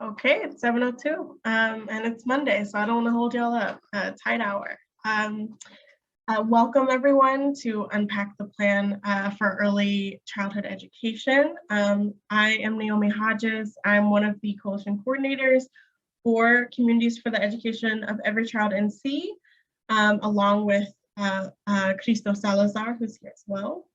Okay, it's 7:02, and it's Monday, so I don't want to hold y'all up. Tight hour. Welcome everyone to Unpack the Plan for Early Childhood Education. I am Naomi Hodges. I'm one of the coalition coordinators for Communities for the Education of Every Child NC, along with Cristo Salazar, who's here as well.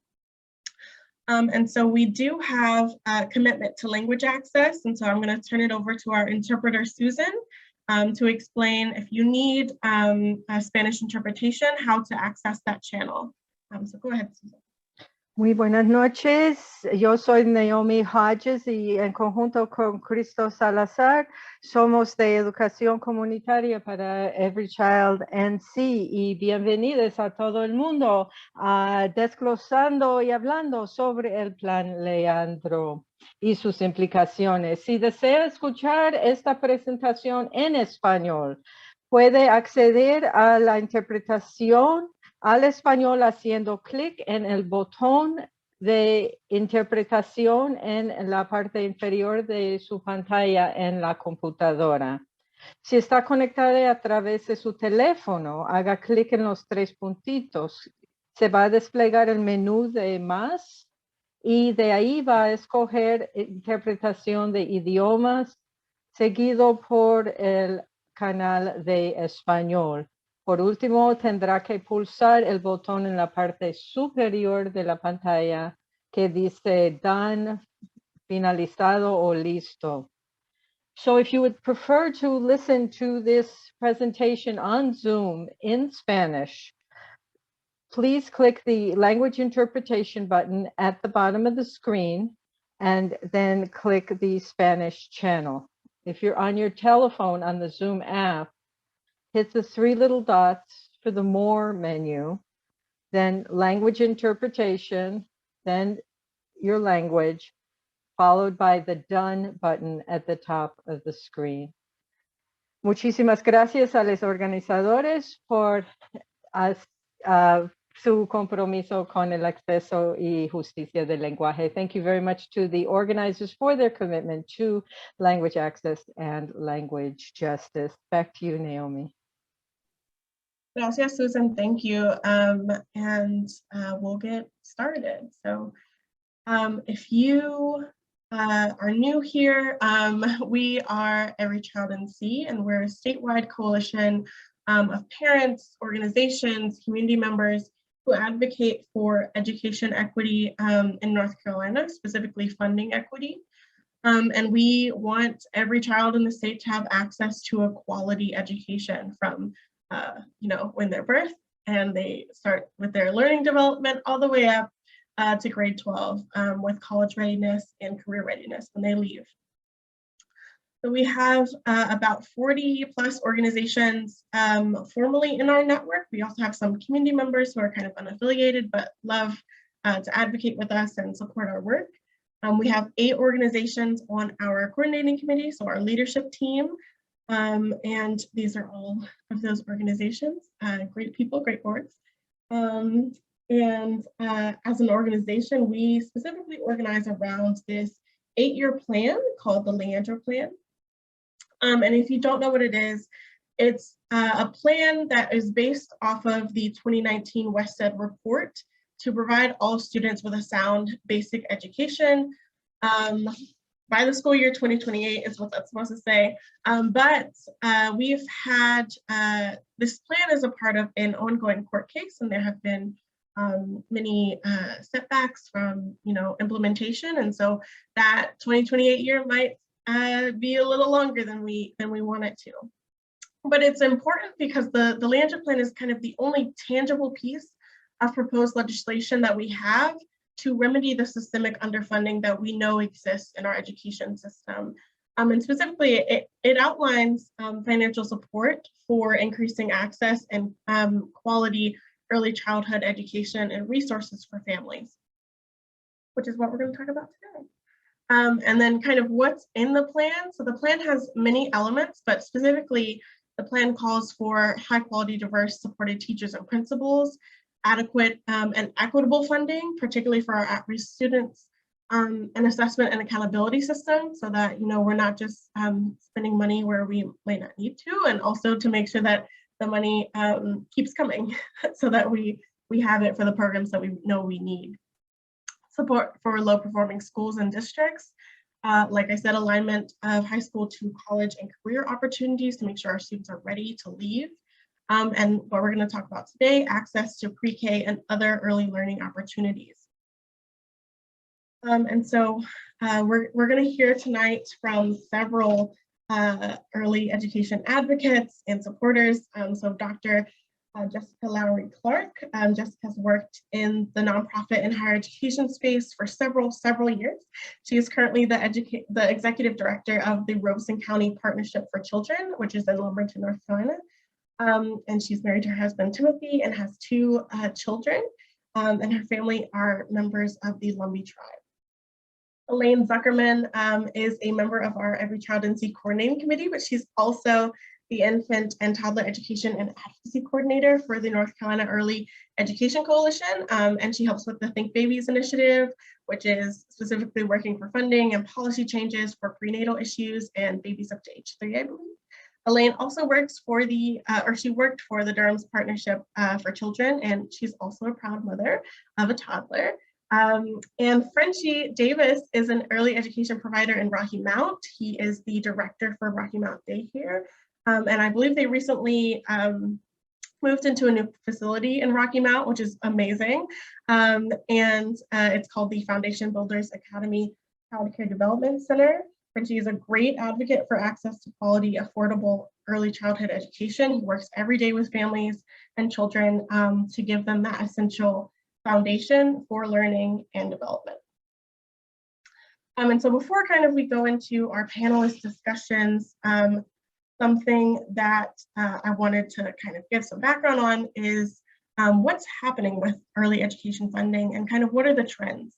And so we do have a commitment to language access. And so I'm going to turn it over to our interpreter, Susan, to explain if you need a Spanish interpretation, how to access that channel. So go ahead, Susan. Muy buenas noches, yo soy Naomi Hodges y en conjunto con Cristo Salazar somos de Educación Comunitaria para Every Child NC y bienvenidos a todo el mundo desglosando y hablando sobre el plan Leandro y sus implicaciones. Si desea escuchar esta presentación en español, puede acceder a la interpretación al español haciendo clic en el botón de interpretación en la parte inferior de su pantalla en la computadora. Si está conectada a través de su teléfono, haga clic en los tres puntitos. Se va a desplegar el menú de más y de ahí va a escoger interpretación de idiomas, seguido por el canal de español. Por último, tendrá que pulsar el botón en la parte superior de la pantalla que dice Done, finalizado o listo. So if you would prefer to listen to this presentation on Zoom in Spanish, please click the language interpretation button at the bottom of the screen and then click the Spanish channel. If you're on your telephone on the Zoom app, hit the three little dots for the More menu, then Language Interpretation, then your language, followed by the Done button at the top of the screen. Muchísimas gracias a los organizadores por su compromiso con el acceso y justicia del lenguaje. Thank you very much to the organizers for their commitment to language access and language justice. Back to you, Naomi. Gracias, Susan. Thank you. And we'll get started. So if you are new here, we are Every Child NC, and we're a statewide coalition of parents, organizations, community members who advocate for education equity in North Carolina, specifically funding equity. And we want every child in the state to have access to a quality education from when they're birthed and they start with their learning development all the way up to grade 12 with college readiness and career readiness when they leave. So we have about 40 plus organizations formally in our network. We also have some community members who are kind of unaffiliated but love to advocate with us and support our work. We have 8 organizations on our coordinating committee, so our leadership team. And these are all of those organizations, great people, great boards. And as an organization, we specifically organize around this 8-year plan called the Leander Plan. And if you don't know what it is, it's a plan that is based off of the 2019 WestEd report to provide all students with a sound basic education. By the school year 2028 is what that's supposed to say. But we've had, this plan is a part of an ongoing court case, and there have been many setbacks from implementation. And so that 2028 year might be a little longer than we want it to. But it's important because the Leander Plan is kind of the only tangible piece of proposed legislation that we have to remedy the systemic underfunding that we know exists in our education system. And specifically, it outlines financial support for increasing access and quality early childhood education and resources for families, which is what we're going to talk about today. And then kind of what's in the plan. So the plan has many elements, but specifically, the plan calls for high quality, diverse, supported teachers and principals, adequate and equitable funding, particularly for our at-risk students, an assessment and accountability system so that, we're not just spending money where we might not need to, and also to make sure that the money keeps coming so that we have it for the programs that we know we need. Support for low performing schools and districts. Like I said, alignment of high school to college and career opportunities to make sure our students are ready to leave. And what we're going to talk about today, access to pre-K and other early learning opportunities. And so we're going to hear tonight from several early education advocates and supporters. So Dr. Jessica Lowry Clark. Jessica's worked in the nonprofit and higher education space for several years. She is currently the executive director of the Robeson County Partnership for Children, which is in Lumberton, North Carolina. And she's married to her husband, Timothy, and has 2 children. And her family are members of the Lumbee tribe. Elaine Zuckerman is a member of our Every Child NC Coordinating Committee, but she's also the Infant and Toddler Education and Advocacy Coordinator for the North Carolina Early Education Coalition. And she helps with the Think Babies initiative, which is specifically working for funding and policy changes for prenatal issues and babies up to age 3, I believe. Elaine also works for she worked for the Durham's Partnership for Children, and she's also a proud mother of a toddler. And Frenchie Davis is an early education provider in Rocky Mount. He is the director for Rocky Mount Daycare. And I believe they recently moved into a new facility in Rocky Mount, which is amazing. And it's called the Foundation Builders Academy Childcare Development Center. Frenchie is a great advocate for access to quality, affordable early childhood education. He works every day with families and children to give them that essential foundation for learning and development. And so before we go into our panelist discussions, something that I wanted to give some background on is what's happening with early education funding and what are the trends,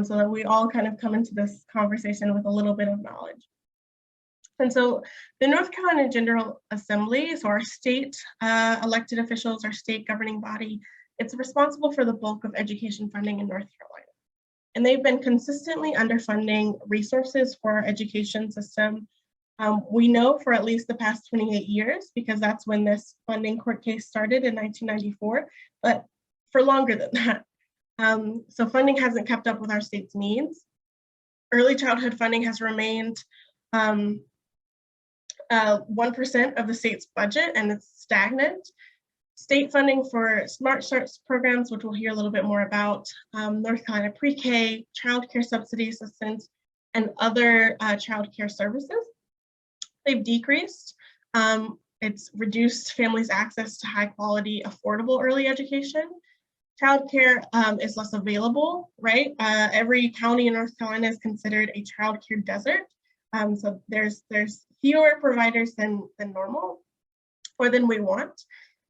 so that we all come into this conversation with a little bit of knowledge. And so the North Carolina General Assembly, so our state elected officials, our state governing body, it's responsible for the bulk of education funding in North Carolina. And they've been consistently underfunding resources for our education system. We know for at least the past 28 years, because that's when this funding court case started in 1994, but for longer than that. So funding hasn't kept up with our state's needs. Early childhood funding has remained 1% of the state's budget, and it's stagnant. State funding for Smart Starts programs, which we'll hear a little bit more about, North Carolina pre-K, child care subsidy assistance, and other child care services, they've decreased. It's reduced families' access to high quality, affordable early education. Childcare is less available, right? Every county in North Carolina is considered a childcare desert. So there's fewer providers than normal, or than we want,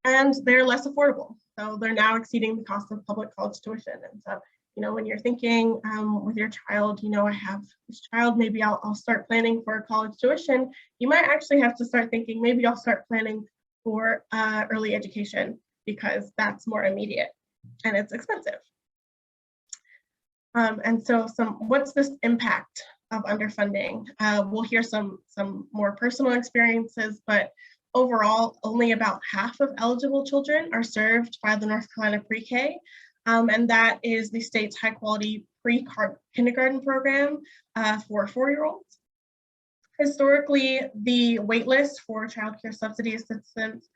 and they're less affordable. So they're now exceeding the cost of public college tuition. And so, when you're thinking with your child, I have this child, maybe I'll start planning for college tuition. You might actually have to start thinking, maybe I'll start planning for early education, because that's more immediate and it's expensive. And so what's this impact of underfunding? We'll hear some more personal experiences, but overall, only about half of eligible children are served by the North Carolina pre-K. And that is the state's high quality pre-kindergarten program for 4-year-olds. Historically, the waitlist for child care subsidy assistance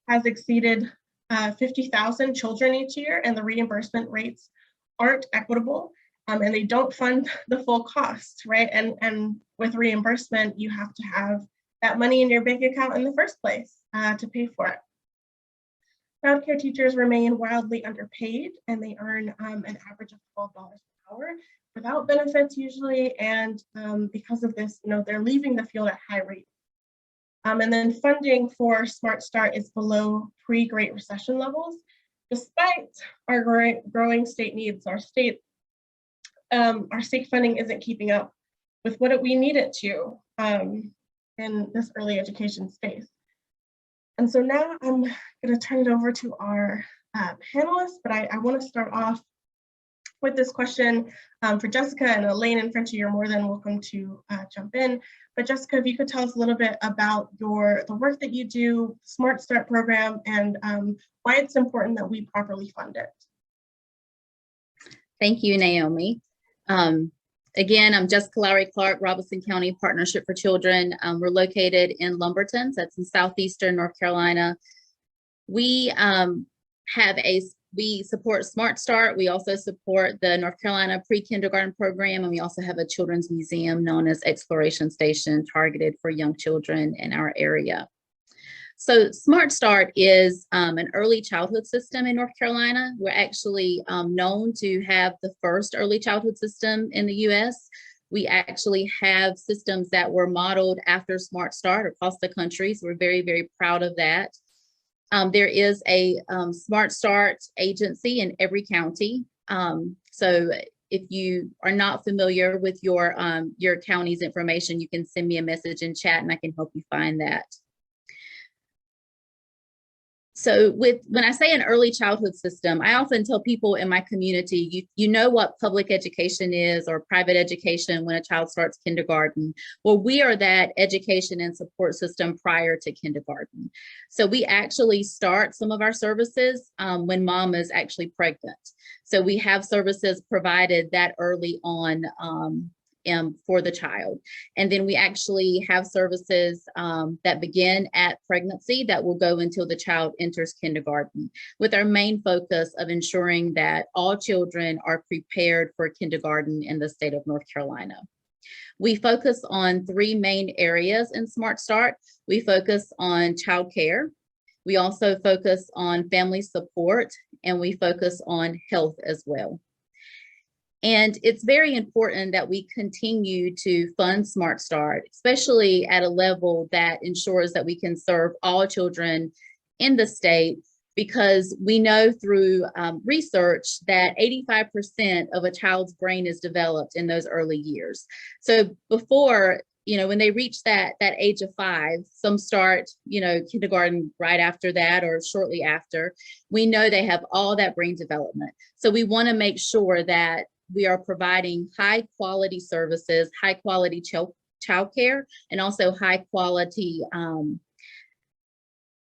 has exceeded 50,000 children each year, and the reimbursement rates aren't equitable, and they don't fund the full cost, right? And with reimbursement, you have to have that money in your bank account in the first place to pay for it. Child care teachers remain wildly underpaid, and they earn an average of $12 per hour without benefits usually, and because of this, they're leaving the field at high rates. And then funding for Smart Start is below pre-Great Recession levels, despite our growing state needs. Our state funding isn't keeping up with what we need it to in this early education space. And so now I'm going to turn it over to our panelists, but I want to start off with this question for Jessica, and Elaine and Frenchie, you're more than welcome to jump in. But Jessica, if you could tell us a little bit about the work that you do, Smart Start program, and why it's important that we properly fund it. Thank you, Naomi. Again, I'm Jessica Lowry Clark, Robeson County Partnership for Children. We're located in Lumberton, so that's in southeastern North Carolina. We support Smart Start. We also support the North Carolina pre-kindergarten program, and we also have a children's museum known as Exploration Station, targeted for young children in our area. So Smart Start is an early childhood system in North Carolina. We're actually known to have the first early childhood system in the US. We actually have systems that were modeled after Smart Start across the country, so we're very, very proud of that. There is a Smart Start agency in every county. So if you are not familiar with your county's information, you can send me a message in chat and I can help you find that. So when I say an early childhood system, I often tell people in my community, you know what public education is or private education when a child starts kindergarten. Well, we are that education and support system prior to kindergarten. So we actually start some of our services when mom is actually pregnant. So we have services provided that early on for the child. And then we actually have services that begin at pregnancy that will go until the child enters kindergarten, with our main focus of ensuring that all children are prepared for kindergarten in the state of North Carolina. We focus on three main areas in Smart Start. We focus on child care. We also focus on family support, and we focus on health as well. And it's very important that we continue to fund Smart Start, especially at a level that ensures that we can serve all children in the state, because we know through research that 85% of a child's brain is developed in those early years. So before, when they reach that age of 5, some start, kindergarten right after that or shortly after, we know they have all that brain development. So we want to make sure that we are providing high quality services, high quality child care, and also high quality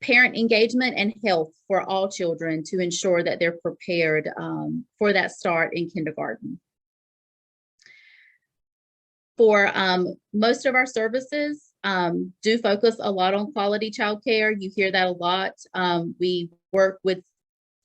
parent engagement and health for all children to ensure that they're prepared for that start in kindergarten. For most of our services do focus a lot on quality child care. You hear that a lot. We work with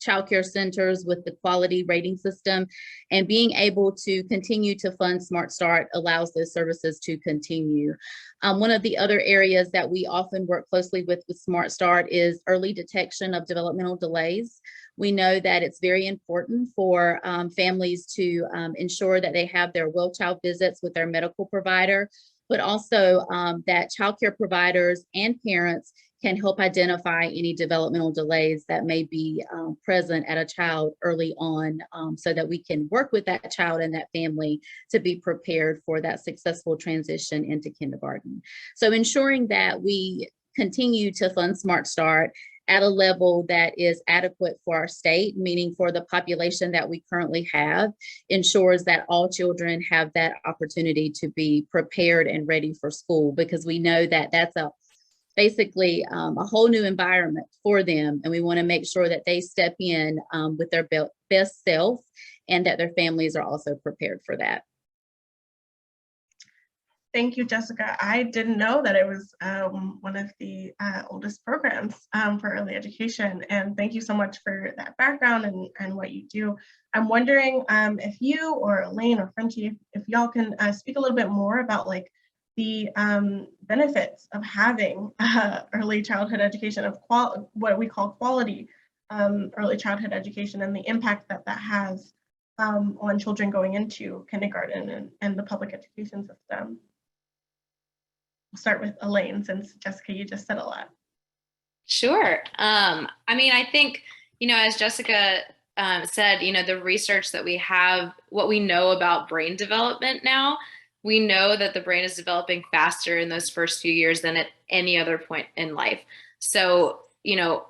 child care centers with the quality rating system, and being able to continue to fund Smart Start allows those services to continue. One of the other areas that we often work closely with Smart Start is early detection of developmental delays. We know that it's very important for families to ensure that they have their well child visits with their medical provider, but also that child care providers and parents can help identify any developmental delays that may be present at a child early on, so that we can work with that child and that family to be prepared for that successful transition into kindergarten. So ensuring that we continue to fund Smart Start at a level that is adequate for our state, meaning for the population that we currently have, ensures that all children have that opportunity to be prepared and ready for school, because we know that that's basically a whole new environment for them, and we want to make sure that they step in with their best self, and that their families are also prepared for that. Thank you, Jessica. I didn't know that it was one of the oldest programs for early education, and thank you so much for that background and what you do. I'm wondering if you or Elaine or Frenchie, if y'all can speak a little bit more about the benefits of having early childhood education, of what we call quality early childhood education, and the impact that that has on children going into kindergarten and the public education system. We'll start with Elaine, since Jessica, you just said a lot. Sure. I mean, I think, as Jessica said, the research that we have, what we know about brain development now, we know that the brain is developing faster in those first few years than at any other point in life. So,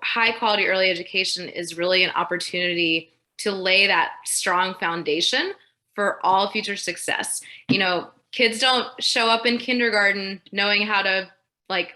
high quality early education is really an opportunity to lay that strong foundation for all future success. You know, kids don't show up in kindergarten knowing how to like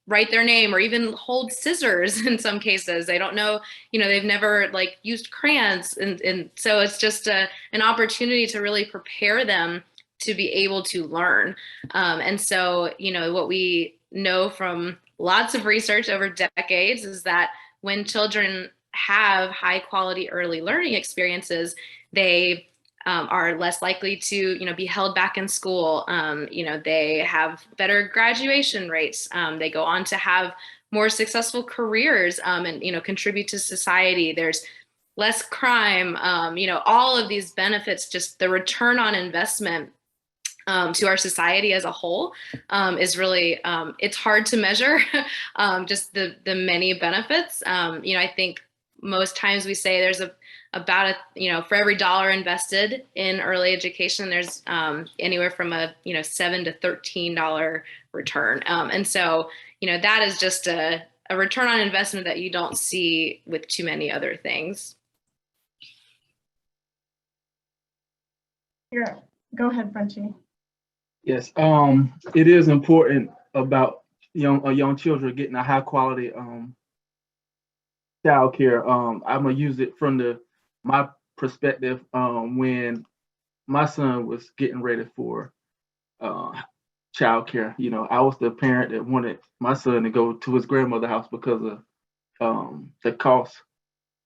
write their name or even hold scissors in some cases. They don't know, you know, they've never like used crayons. And so it's just an opportunity to really prepare them to be able to learn. And so, you know, what we know from lots of research over decades is that when children have high quality early learning experiences, they are less likely to, you know, be held back in school. You know, they have better graduation rates. They go on to have more successful careers and, you know, contribute to society. There's less crime, you know, all of these benefits, just the return on investment to our society as a whole is really, it's hard to measure just the many benefits. You know, I think most times we say there's about you know, for every dollar invested in early education, there's anywhere from a, you know, $7 to $13 return. And so, you know, that is just a return on investment that you don't see with too many other things. Yeah, go ahead, Frenchie. Yes, it is important about young children getting a high quality child care. I'm gonna use it from my perspective. When my son was getting ready for child care, you know, I was the parent that wanted my son to go to his grandmother's house because of the cost.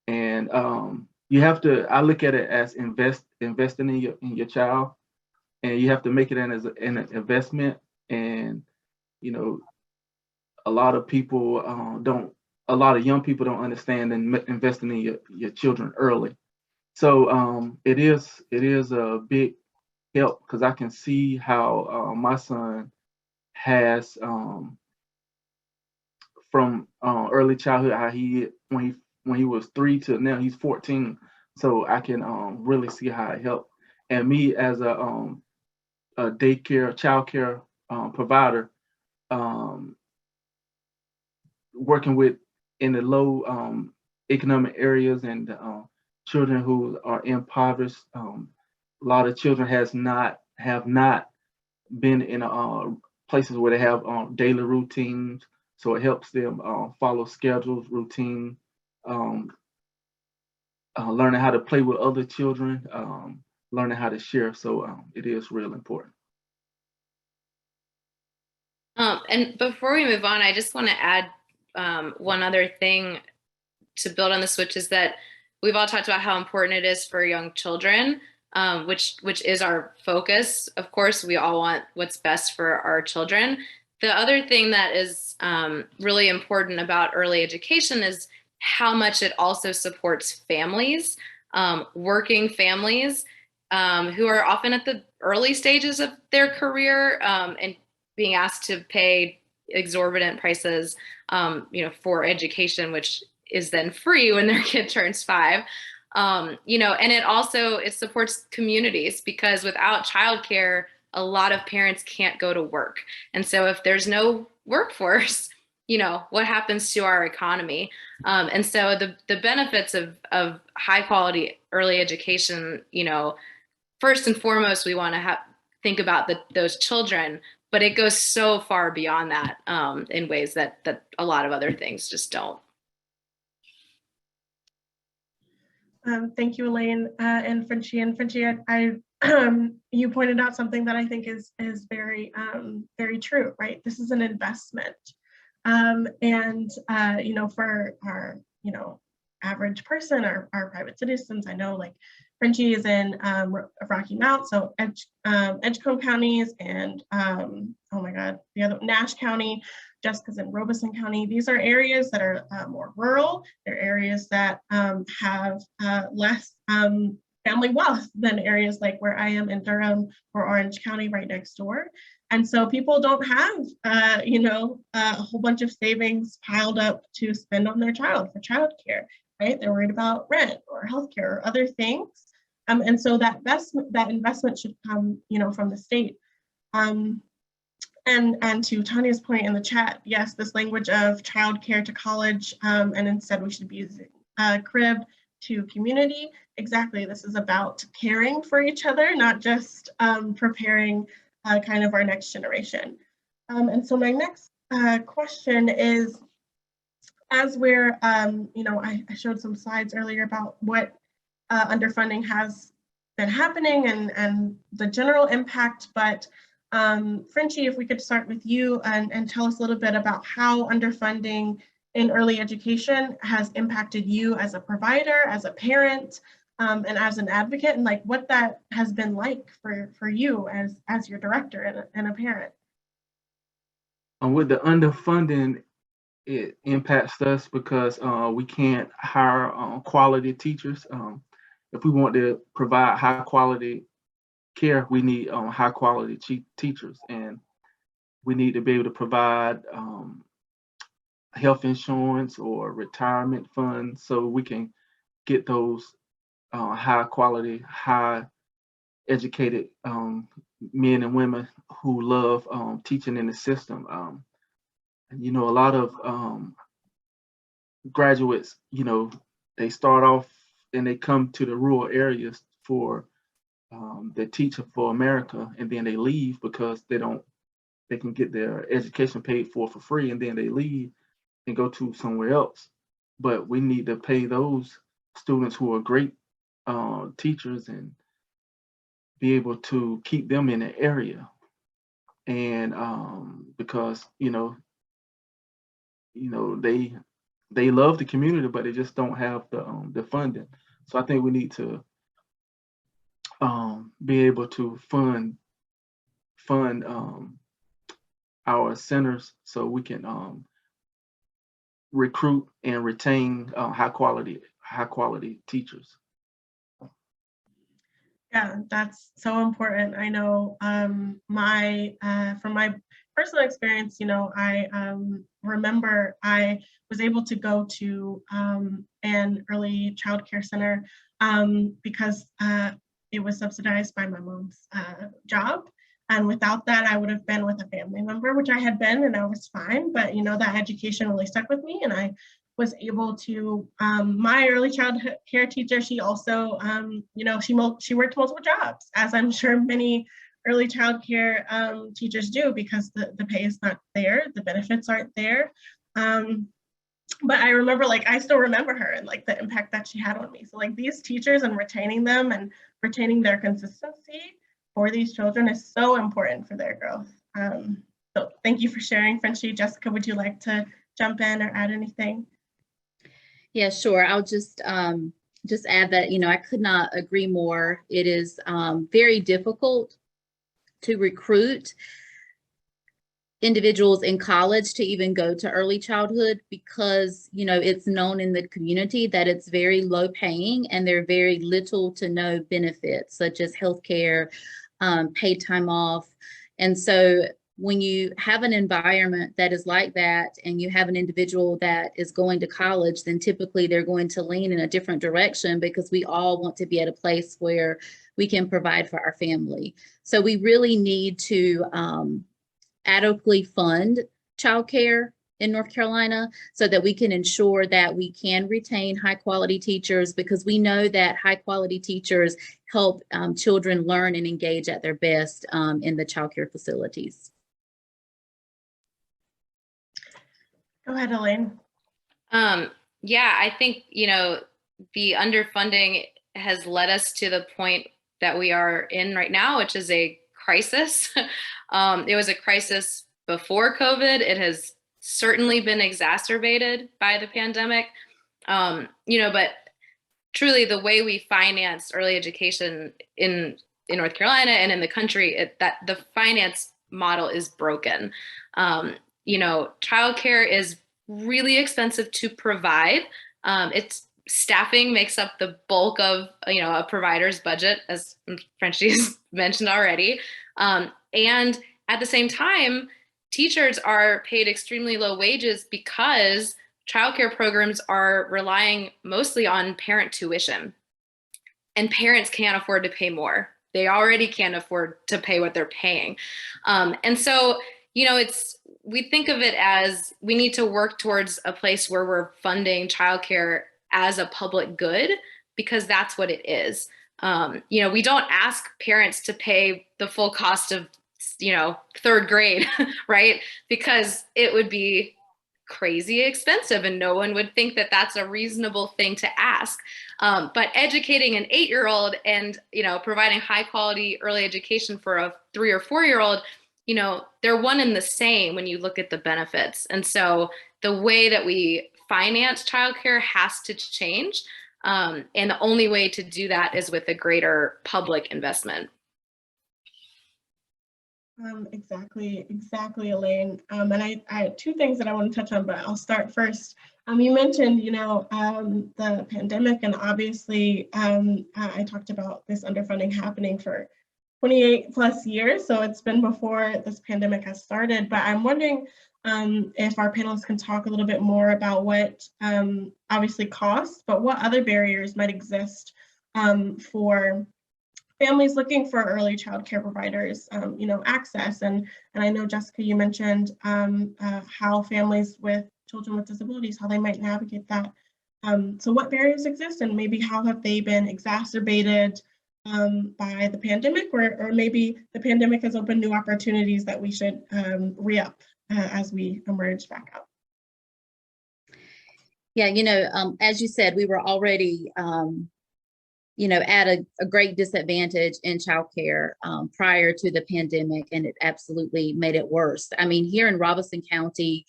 And you have to. I look at it as investing in your child. And you have to make it as an investment. And, you know, a lot of young people don't understand investing in your children early. So it is a big help because I can see how my son has from early childhood, how when he was 3 to now he's 14. So I can really see how it helped. And me as a daycare, childcare provider, working with in the low economic areas and children who are impoverished. A lot of children have not been in places where they have daily routines, so it helps them follow schedules, routine, learning how to play with other children. Learning how to share, so it is real important. And before we move on, I just want to add one other thing to build on this, which is that we've all talked about how important it is for young children, which is our focus. Of course, we all want what's best for our children. The other thing that is really important about early education is how much it also supports families, working families, who are often at the early stages of their career and being asked to pay exorbitant prices, you know, for education, which is then free when their kid turns 5. You know, and it supports communities because without childcare, a lot of parents can't go to work. And so if there's no workforce, you know, what happens to our economy? And so the benefits of high quality early education, you know, first and foremost, we want to think about those children, but it goes so far beyond that in ways that a lot of other things just don't. Thank you, Elaine and Frenchie. And Frenchie, you pointed out something that I think is very very true. Right, this is an investment, and you know, for our average person, our private citizens. I know, like, Frenchie is in Rocky Mount, so Edgecombe counties, and oh my God, the other Nash County. Jessica's in Robeson County. These are areas that are more rural. They're areas that have less family wealth than areas like where I am in Durham or Orange County right next door. And so people don't have, you know, a whole bunch of savings piled up to spend on their child for childcare, right? They're worried about rent or healthcare or other things. And so that investment should come, you know, from the state. And to Tanya's point in the chat, yes, this language of childcare to college, and instead we should be using crib to community. exactly, this is about caring for each other, not just preparing kind of our next generation. And so my next question is, as we're, I showed some slides earlier about what underfunding has been happening and the general impact, but Frenchie, if we could start with you and tell us a little bit about how underfunding in early education has impacted you as a provider, as a parent, and as an advocate, and like what that has been like for you as your director and a parent. With the underfunding, it impacts us because we can't hire quality teachers. If we want to provide high quality care, we need high quality teachers, and we need to be able to provide health insurance or retirement funds so we can get those high quality, high educated men and women who love teaching in the system. A lot of graduates, they start off and they come to the rural areas for the Teacher for America, and then they leave because they can get their education paid for free, and then they leave and go to somewhere else. But we need to pay those students who are great teachers and be able to keep them in the area. And because they love the community, but they just don't have the funding. So I think we need to be able to fund our centers so we can recruit and retain high quality teachers. Yeah, that's so important. I know from my personal experience, I remember I was able to go to an early child care center because it was subsidized by my mom's job. And without that, I would have been with a family member, which I had been, and I was fine. But, that education really stuck with me. And I was able to, my early childhood care teacher, she also, she worked multiple jobs, as I'm sure many early child care teachers do, because the pay is not there, the benefits aren't there. But I remember, I still remember her and the impact that she had on me. So these teachers and retaining them and retaining their consistency for these children is so important for their growth. So thank you for sharing, Frenchie. Jessica, would you like to jump in or add anything? Yeah, sure. I'll just add that, I could not agree more. It is very difficult to recruit individuals in college to even go to early childhood because, it's known in the community that it's very low paying and there are very little to no benefits such as healthcare, paid time off. And so when you have an environment that is like that and you have an individual that is going to college, then typically they're going to lean in a different direction because we all want to be at a place where we can provide for our family. So we really need to adequately fund childcare in North Carolina so that we can ensure that we can retain high quality teachers, because we know that high quality teachers help children learn and engage at their best in the childcare facilities. Go ahead, Elaine. Yeah, I think, the underfunding has led us to the point that we are in right now, which is a crisis. It was a crisis before COVID. It has certainly been exacerbated by the pandemic. But truly the way we finance early education in North Carolina and in the country, that the finance model is broken. Childcare is really expensive to provide. It's staffing makes up the bulk of, a provider's budget, as Frenchie's mentioned already. And at the same time, teachers are paid extremely low wages because childcare programs are relying mostly on parent tuition, and parents can't afford to pay more. They already can't afford to pay what they're paying. And so, we think of it as we need to work towards a place where we're funding childcare as a public good because that's what it is. We don't ask parents to pay the full cost of, third grade, right? Because it would be crazy expensive and no one would think that that's a reasonable thing to ask. But educating an 8-year-old and, providing high quality early education for a 3 or 4-year-old, they're one and the same when you look at the benefits. And so the way that we finance childcare has to change. And the only way to do that is with a greater public investment. Exactly, Elaine. And I had 2 things that I want to touch on, but I'll start first. You mentioned, the pandemic, and obviously I talked about this underfunding happening for 28 plus years. So it's been before this pandemic has started, but I'm wondering if our panelists can talk a little bit more about what obviously costs, but what other barriers might exist for families looking for early child care providers, access. And I know, Jessica, you mentioned how families with children with disabilities, how they might navigate that. So what barriers exist, and maybe how have they been exacerbated by the pandemic, or maybe the pandemic has opened new opportunities that we should re-up as we emerge back out? Yeah, as you said, we were already at a great disadvantage in childcare prior to the pandemic, and it absolutely made it worse. I mean, here in Robeson County,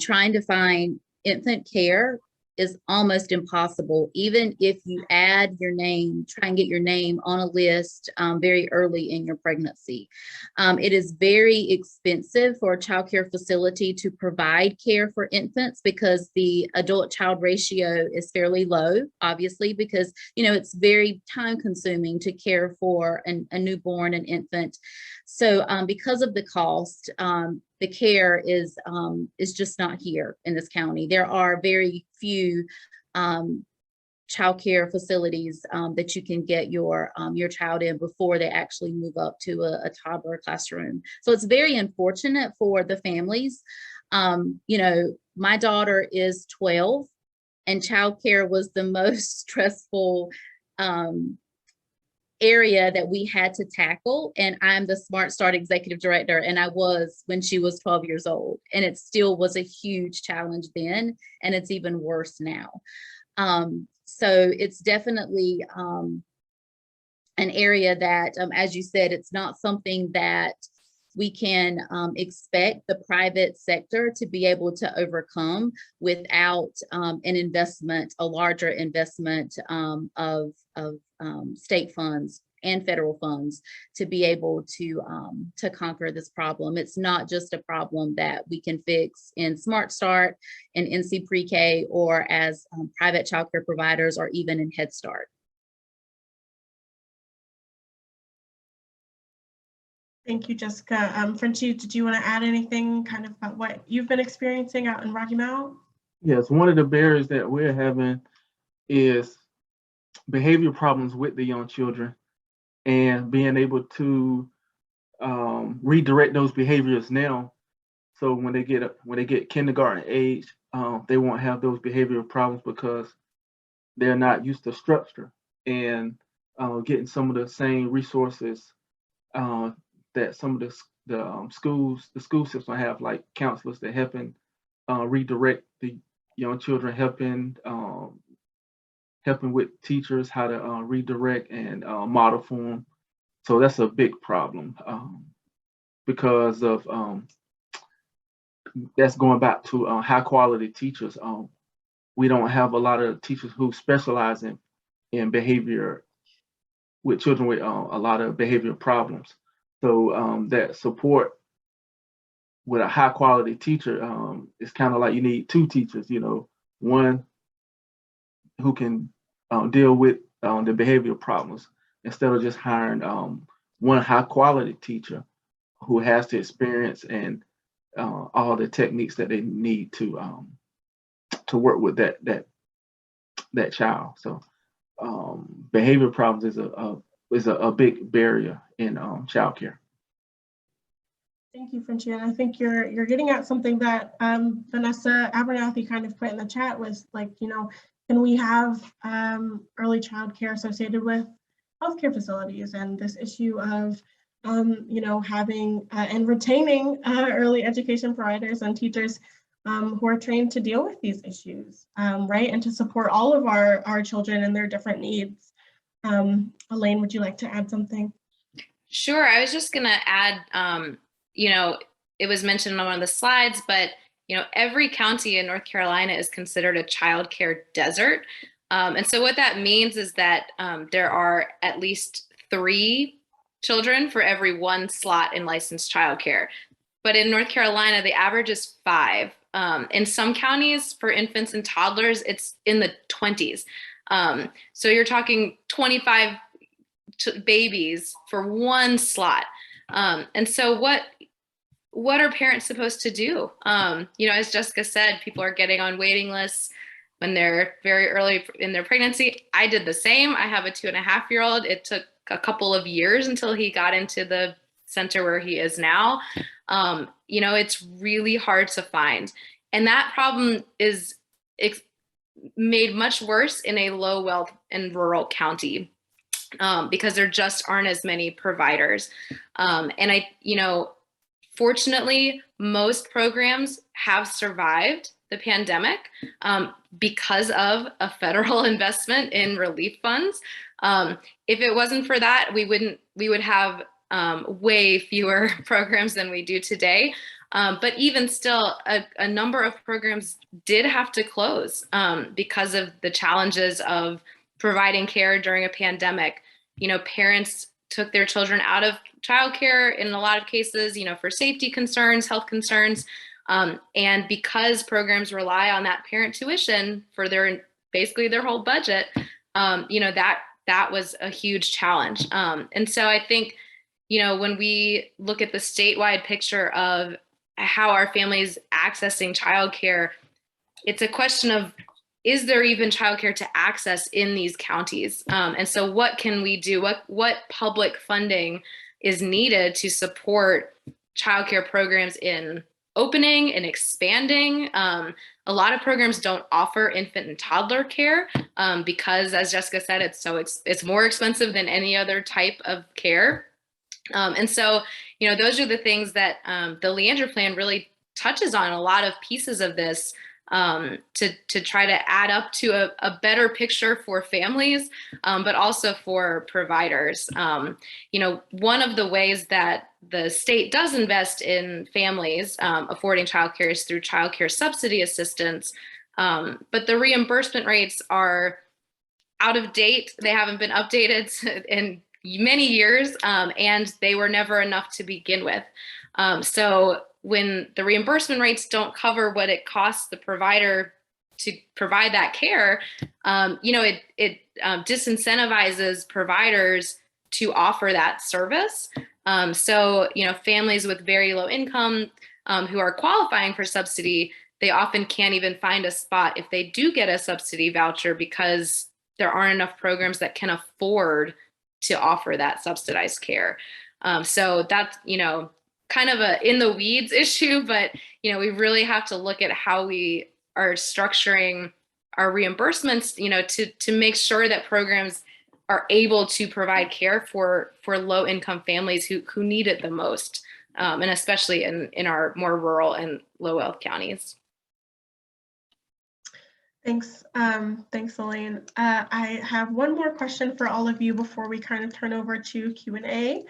trying to find infant care is almost impossible. Even if you add your name, try and get your name on a list very early in your pregnancy. It is very expensive for a child care facility to provide care for infants because the adult-child ratio is fairly low, obviously, because it's very time consuming to care for a newborn, an infant. So because of the cost, the care is just not here in this county. There are very few child care facilities that you can get your child in before they actually move up to a toddler classroom. So it's very unfortunate for the families. My daughter is 12, and childcare was the most stressful area that we had to tackle. And I'm the Smart Start executive director, and I was when she was 12 years old, and it still was a huge challenge then, and it's even worse now. So it's definitely an area that, as you said, it's not something that we can expect the private sector to be able to overcome without an investment, a larger investment of state funds and federal funds to be able to conquer this problem. It's not just a problem that we can fix in Smart Start, in NC Pre-K, or as private childcare providers, or even in Head Start. Thank you, Jessica. Frenchie, did you want to add anything kind of about what you've been experiencing out in Rocky Mount? Yes, one of the barriers that we're having is behavior problems with the young children, and being able to redirect those behaviors now. So when they get kindergarten age, they won't have those behavioral problems because they're not used to structure and getting some of the same resources that some of the school system have, like counselors that helping redirect the young children, helping with teachers how to redirect and model for them. So that's a big problem because of that's going back to high quality teachers. We don't have a lot of teachers who specialize in behavior with children with a lot of behavioral problems. So that support with a high quality teacher is kind of like you need 2 teachers, one who can deal with the behavioral problems, instead of just hiring one high quality teacher who has the experience and all the techniques that they need to work with that child. So behavior problems is a big barrier in childcare. Thank you, Frenchie. And I think you're getting at something that Vanessa Abernathy kind of put in the chat, was like, can we have early childcare associated with healthcare facilities, and this issue of having and retaining early education providers and teachers who are trained to deal with these issues, right? And to support all of our children and their different needs. Elaine, would you like to add something? Sure. I was just going to add, it was mentioned on one of the slides, but, every county in North Carolina is considered a childcare desert. And so what that means is that there are at least 3 children for every 1 slot in licensed childcare. But in North Carolina, the average is 5. In some counties for infants and toddlers, it's in the 20s. So you're talking 25 babies for 1 slot. And so what are parents supposed to do? As Jessica said, people are getting on waiting lists when they're very early in their pregnancy. I did the same. I have a 2.5-year-old. It took a couple of years until he got into the center where he is now. It's really hard to find. And that problem is made much worse in a low wealth and rural county because there just aren't as many providers. Fortunately, most programs have survived the pandemic because of a federal investment in relief funds. If it wasn't for that, we would have way fewer programs than we do today. But even still, a number of programs did have to close because of the challenges of providing care during a pandemic. Parents took their children out of childcare in a lot of cases, for safety concerns, health concerns. And because programs rely on that parent tuition for basically their whole budget, that was a huge challenge. And so I think, when we look at the statewide picture of how our families accessing childcare, it's a question of, is there even childcare to access in these counties? And so what can we do? What public funding is needed to support childcare programs in opening and expanding? A lot of programs don't offer infant and toddler care because, as Jessica said, it's more expensive than any other type of care. And so, those are the things that the Leander Plan really touches on, a lot of pieces of this to try to add up to a better picture for families, but also for providers. One of the ways that the state does invest in families affording childcare is through childcare subsidy assistance, but the reimbursement rates are out of date. They haven't been updated in many years, and they were never enough to begin with. So when the reimbursement rates don't cover what it costs the provider to provide that care, it disincentivizes providers to offer that service. So, families with very low income who are qualifying for subsidy, they often can't even find a spot if they do get a subsidy voucher because there aren't enough programs that can afford to offer that subsidized care. So that's, kind of a in the weeds issue, but, we really have to look at how we are structuring our reimbursements, to make sure that programs are able to provide care for low income families who need it the most, and especially in our more rural and low wealth counties. Thanks. Thanks, Elaine. I have one more question for all of you before we kind of turn over to Q&A.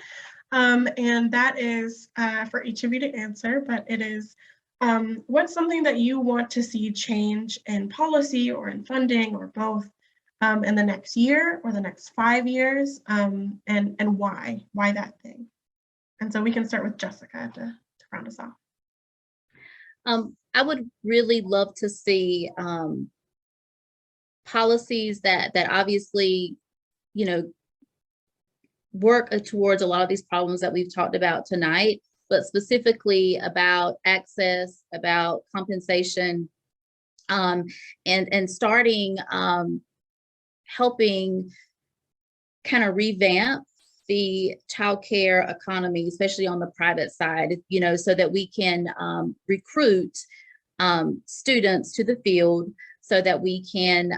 And that is for each of you to answer, but it is, what's something that you want to see change in policy or in funding or both in the next year or the next 5 years, and why that thing? And so we can start with Jessica to round us off. I would really love to see policies that obviously, work towards a lot of these problems that we've talked about tonight, but specifically about access, about compensation, and starting helping kind of revamp the childcare economy, especially on the private side, so that we can recruit students to the field so that we can,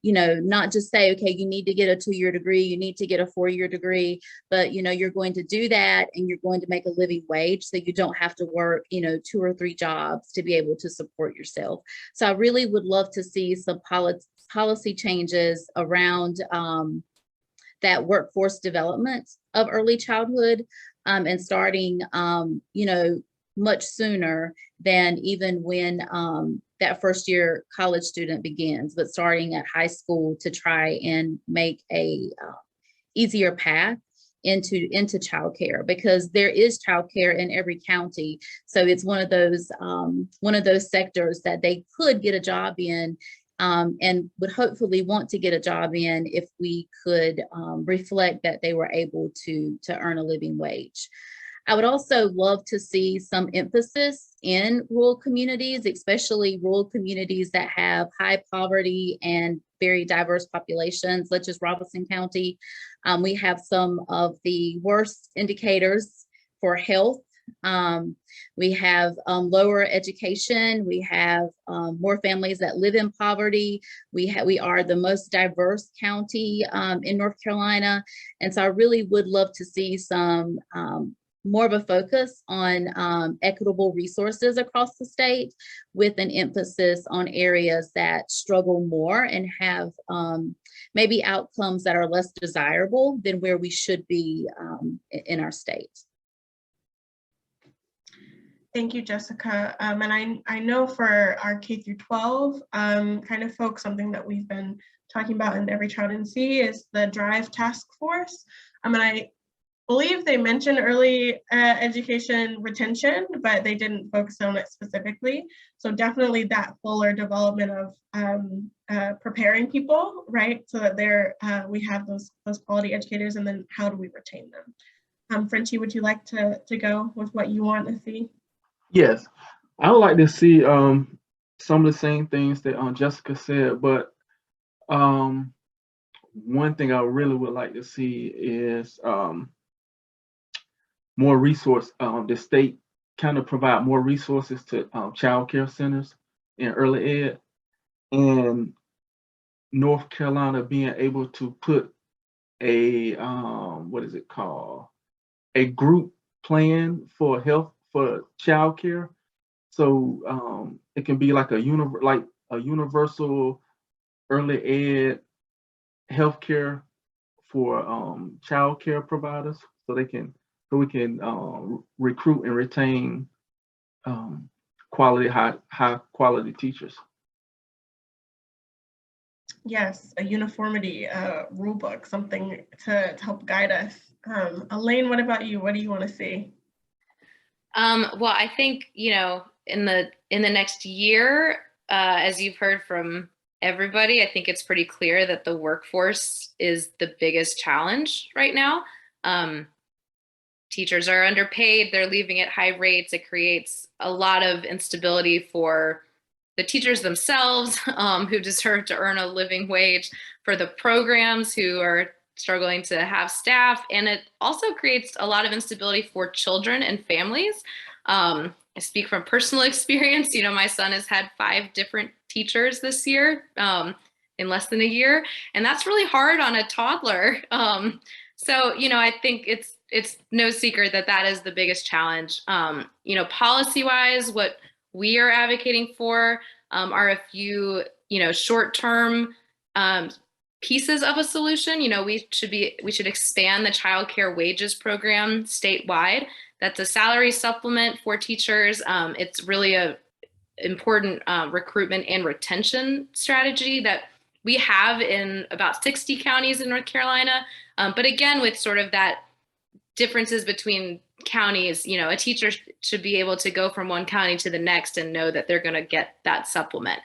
not just say, okay, you need to get a 2-year degree, you need to get a 4-year degree, but, you're going to do that and you're going to make a living wage so you don't have to work, 2 or 3 jobs to be able to support yourself. So I really would love to see some policy changes around that workforce development of early childhood, and starting, much sooner than even when that first year college student begins, but starting at high school to try and make a easier path into childcare, because there is childcare in every county. So it's one of those sectors that they could get a job in, and would hopefully want to get a job in if we could reflect that they were able to earn a living wage. I would also love to see some emphasis in rural communities, especially rural communities that have high poverty and very diverse populations, such as Robeson County. We have some of the worst indicators for health. We have lower education. We have more families that live in poverty. We are the most diverse county in North Carolina. And so I really would love to see some more of a focus on equitable resources across the state, with an emphasis on areas that struggle more and have maybe outcomes that are less desirable than where we should be in our state. Thank you, Jessica. And I know for our K through 12 kind of folks, something that we've been talking about in Every Child in C is the DRIVE task force. And I believe they mentioned early education retention, but they didn't focus on it specifically. So definitely that fuller development of preparing people, right? So that we have those quality educators, and then how do we retain them? Frenchie, would you like to go with what you want to see? Yes, I would like to see some of the same things that Jessica said, but one thing I really would like to see is more resource. The state kind of provide more resources to child care centers in early ed, and North Carolina being able to put a a group plan for health for child care. So it can be like a universal early ed healthcare for child care providers, so we can recruit and retain high quality teachers. Yes, a uniformity rule book, something to help guide us. Elaine, what about you? What do you want to see? Well, I think, in the next year, as you've heard from everybody, I think it's pretty clear that the workforce is the biggest challenge right now. Teachers are underpaid, they're leaving at high rates. It creates a lot of instability for the teachers themselves, who deserve to earn a living wage, for the programs who are struggling to have staff, and it also creates a lot of instability for children and families. I speak from personal experience. My son has had 5 different teachers this year, in less than a year, and that's really hard on a toddler. So I think it's no secret that is the biggest challenge. Policy-wise, what we are advocating for are a few, short-term pieces of a solution. We should expand the child care wages program statewide. That's a salary supplement for teachers. It's really a important recruitment and retention strategy that we have in about 60 counties in North Carolina. But again, with sort of that differences between counties, a teacher should be able to go from one county to the next and know that they're going to get that supplement.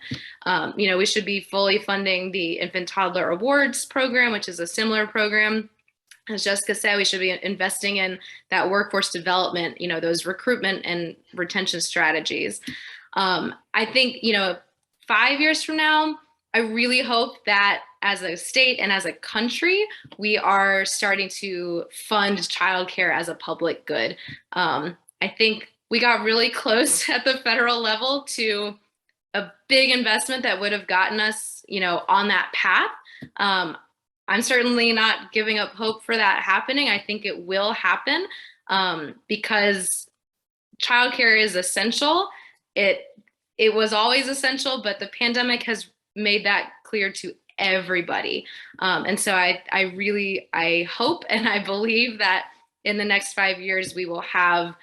We should be fully funding the Infant Toddler Awards program, which is a similar program. As Jessica said, we should be investing in that workforce development, those recruitment and retention strategies. I think, 5 years from now, I really hope that as a state and as a country, we are starting to fund childcare as a public good. I think we got really close at the federal level to a big investment that would have gotten us, you know, on that path. I'm certainly not giving up hope for that happening. I think it will happen because childcare is essential. It was always essential, but the pandemic has made that clear to everybody. And so I hope and I believe that in the next 5 years, we will have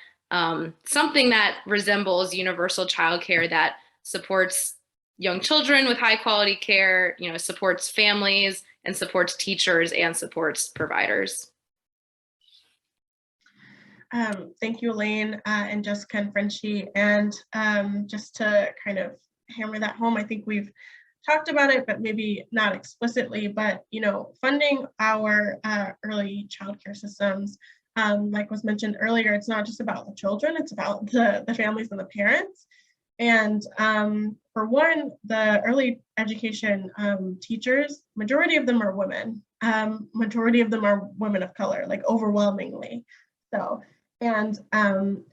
something that resembles universal childcare that supports young children with high quality care, you know, supports families and supports teachers and supports providers. Thank you, Elaine and Jessica and Frenchie. And just to kind of hammer that home, I think we've talked about it, but maybe not explicitly, but, you know, funding our early childcare systems, like was mentioned earlier, it's not just about the children, it's about the families and the parents. And for one, the early education teachers, majority of them are women. Majority of them are women of color, like overwhelmingly so. And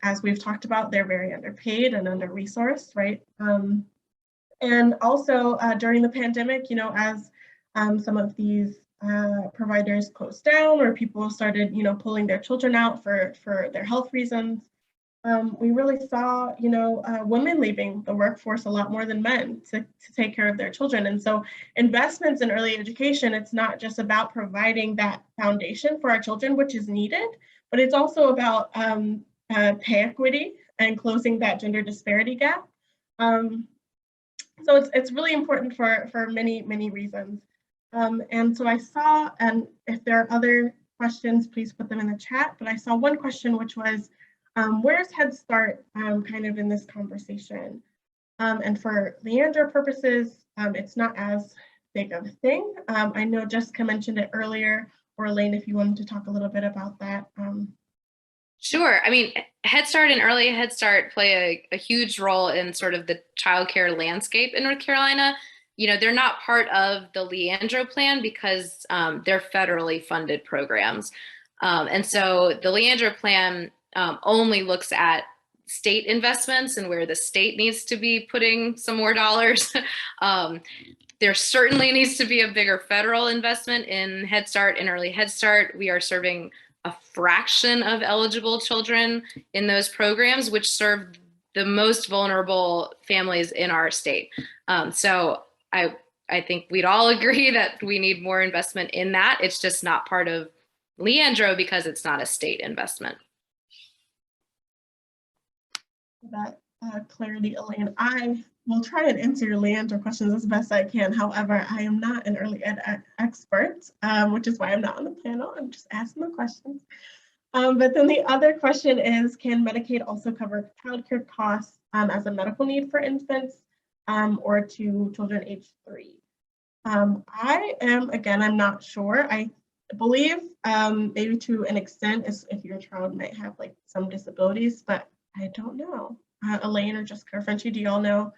as we've talked about, they're very underpaid and under-resourced, right? And also during the pandemic, you know, as some of these providers closed down or people started, you know, pulling their children out for their health reasons, we really saw, you know, women leaving the workforce a lot more than men to take care of their children. And so investments in early education, it's not just about providing that foundation for our children, which is needed, but it's also about pay equity and closing that gender disparity gap. So it's really important for many, many reasons. And so I saw, and if there are other questions, please put them in the chat, but I saw one question, which was, where's Head Start kind of in this conversation? And for Leander purposes, it's not as big of a thing. I know Jessica mentioned it earlier, or Elaine, if you wanted to talk a little bit about that. Sure. I mean, Head Start and Early Head Start play a huge role in sort of the childcare landscape in North Carolina. You know, they're not part of the Leandro Plan because they're federally funded programs. And so the Leandro Plan only looks at state investments and where the state needs to be putting some more dollars. There certainly needs to be a bigger federal investment in Head Start and Early Head Start. We are serving a fraction of eligible children in those programs, which serve the most vulnerable families in our state. So I think we'd all agree that we need more investment in that. It's just not part of Leandro because it's not a state investment. That clarity, Elaine. I will try and answer your Leandro questions as best I can. However, I am not an early ed expert, which is why I'm not on the panel. I'm just asking the questions. But then the other question is, can Medicaid also cover childcare costs as a medical need for infants or to children age 3? I'm not sure. I believe maybe to an extent if your child might have like some disabilities, but I don't know. Elaine or Jessica or Frenchie, do you all know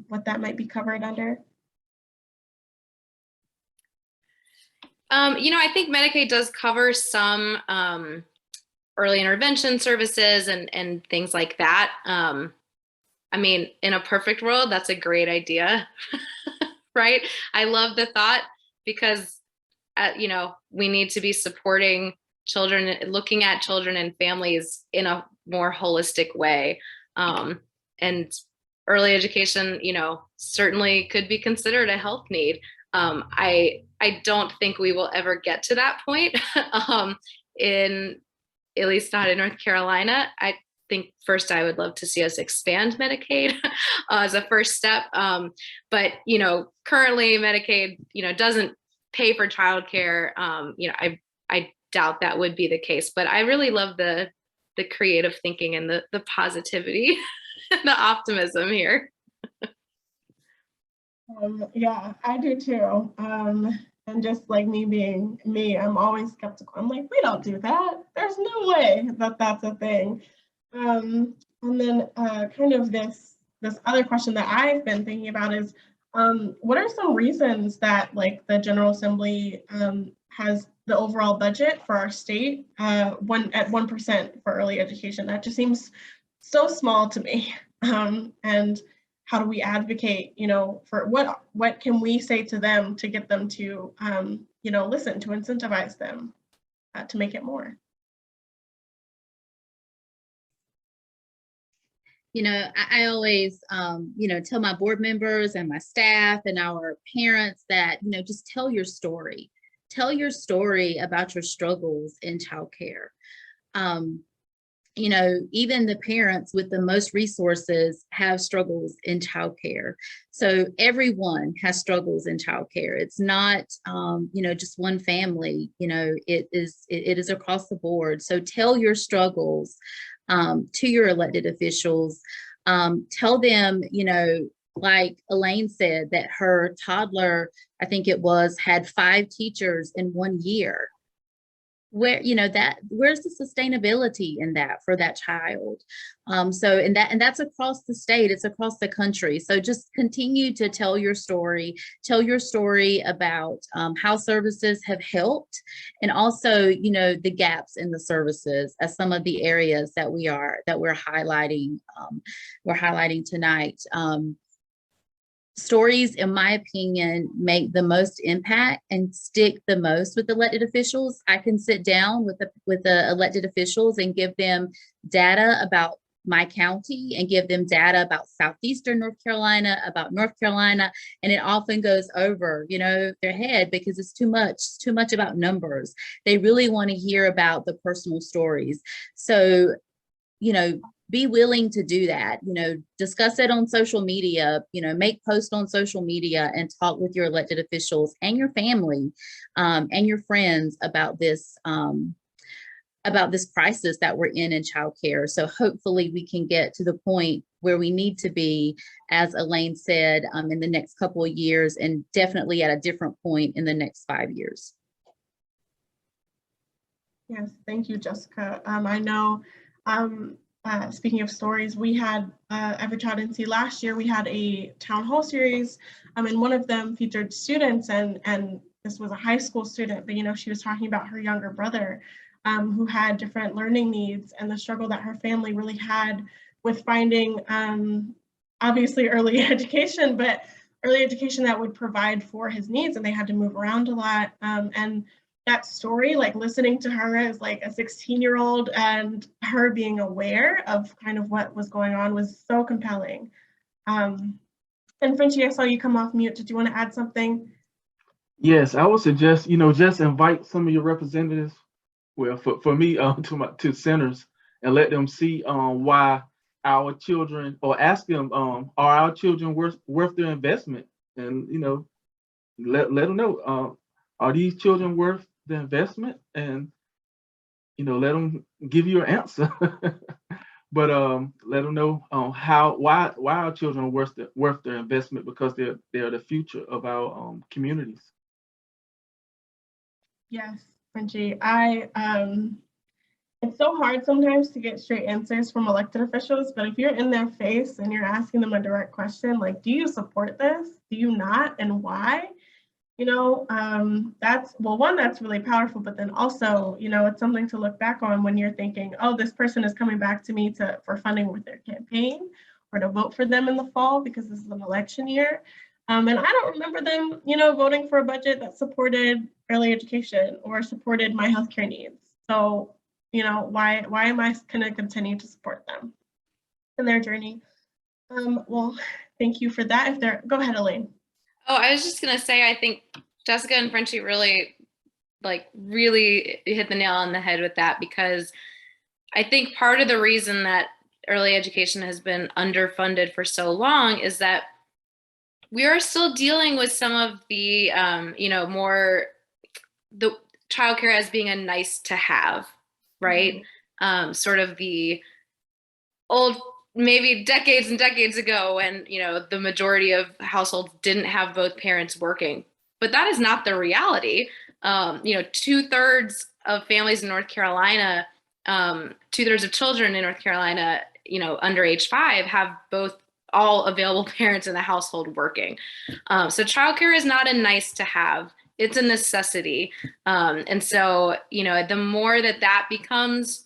what that might be covered under? You know, I think Medicaid does cover some early intervention services and things like that. I mean, in a perfect world, that's a great idea, right? I love the thought because, you know, we need to be supporting children, looking at children and families in a more holistic way. And early education, you know, certainly could be considered a health need. I don't think we will ever get to that point at least not in North Carolina. I think first I would love to see us expand Medicaid as a first step. But, you know, currently Medicaid, you know, doesn't pay for childcare. You know, I doubt that would be the case, but I really love the creative thinking and the positivity, the optimism here. Yeah, I do too. And just like me being me, I'm always skeptical. I'm like, we don't do that. There's no way that that's a thing. And then kind of this other question that I've been thinking about is, what are some reasons that like the General Assembly has the overall budget for our state at 1% for early education? That just seems so small to me. And how do we advocate, for what can we say to them to get them to, listen, to incentivize them to make it more. I always, tell my board members and my staff and our parents that, just tell your story. Tell your story about your struggles in childcare. Even the parents with the most resources have struggles in childcare. So everyone has struggles in childcare. It's not, just one family, it is across the board. So tell your struggles to your elected officials. Tell them, like Elaine said, that her toddler, I think it was, had 5 teachers in 1 year. Where's the sustainability in that for that child? And that's across the state, it's across the country. So just continue to tell your story about how services have helped, and also, the gaps in the services as some of the areas that we're highlighting, tonight. Stories, in my opinion, make the most impact and stick the most with elected officials. I can sit down with the elected officials and give them data about my county and give them data about Southeastern North Carolina, about North Carolina, and it often goes over, their head because it's too much about numbers. They really want to hear about the personal stories. So, be willing to do that, discuss it on social media, make posts on social media and talk with your elected officials and your family and your friends about this crisis that we're in childcare. So hopefully we can get to the point where we need to be, as Elaine said, in the next couple of years, and definitely at a different point in the next 5 years. Yes, thank you, Jessica. I know, speaking of stories, we had Every Child in Sea last year. We had a town hall series, and one of them featured students, and this was a high school student, but she was talking about her younger brother who had different learning needs and the struggle that her family really had with finding, obviously, early education, but early education that would provide for his needs, and they had to move around a lot. And that story, like listening to her as like a 16-year-old and her being aware of kind of what was going on, was so compelling. And Frenchie, I saw you come off mute. Did you want to add something? Yes, I would suggest, just invite some of your representatives, well, for me, to centers, and let them see why our children, or ask them, are our children worth their investment? And, let them know, are these children worth the investment? And, let them give you an answer. But let them know why our children are worth their investment, because they're the future of our communities. Yes, Frenchie. It's so hard sometimes to get straight answers from elected officials, but if you're in their face and you're asking them a direct question, like, do you support this? Do you not? And why? That's, well, one, that's really powerful, but then also, it's something to look back on when you're thinking, oh, this person is coming back to me for funding with their campaign, or to vote for them in the fall because this is an election year. And I don't remember them, voting for a budget that supported early education or supported my healthcare needs. So, why am I going to continue to support them in their journey? Well, thank you for that. Go ahead, Elaine. Oh, I was just going to say, I think Jessica and Frenchie really hit the nail on the head with that, because I think part of the reason that early education has been underfunded for so long is that we are still dealing with some of the, more the childcare as being a nice to have, right? Mm-hmm. Sort of the old, maybe decades and decades ago, when, the majority of households didn't have both parents working. But that is not the reality. 2/3 of families in North Carolina, 2/3 of children in North Carolina, under age 5 have all available parents in the household working. So childcare is not a nice to have, it's a necessity. And so, the more that becomes,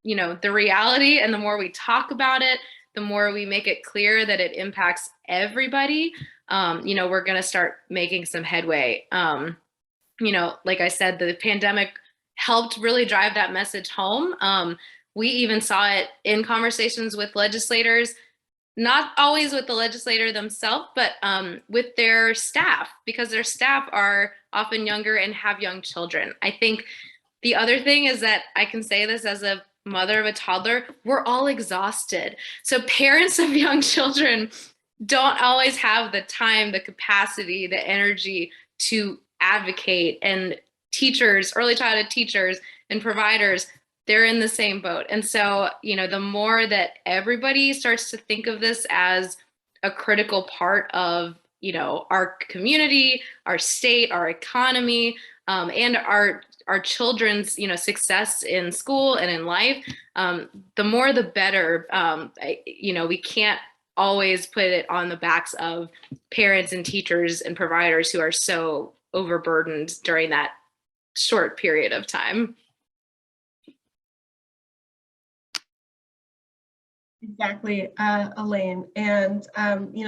the reality, and the more we talk about it, the more we make it clear that it impacts everybody, we're going to start making some headway. Like I said, the pandemic helped really drive that message home. We even saw it in conversations with legislators, not always with the legislator themselves, but with their staff, because their staff are often younger and have young children. I think the other thing is that I can say this as a mother of a toddler, we're all exhausted. So parents of young children don't always have the time, the capacity, the energy to advocate, and teachers, early childhood teachers and providers, they're in the same boat. And so, the more that everybody starts to think of this as a critical part of, our community, our state, our economy, and our children's, success in school and in life, the more the better. We can't always put it on the backs of parents and teachers and providers who are so overburdened during that short period of time. Exactly, Elaine. And,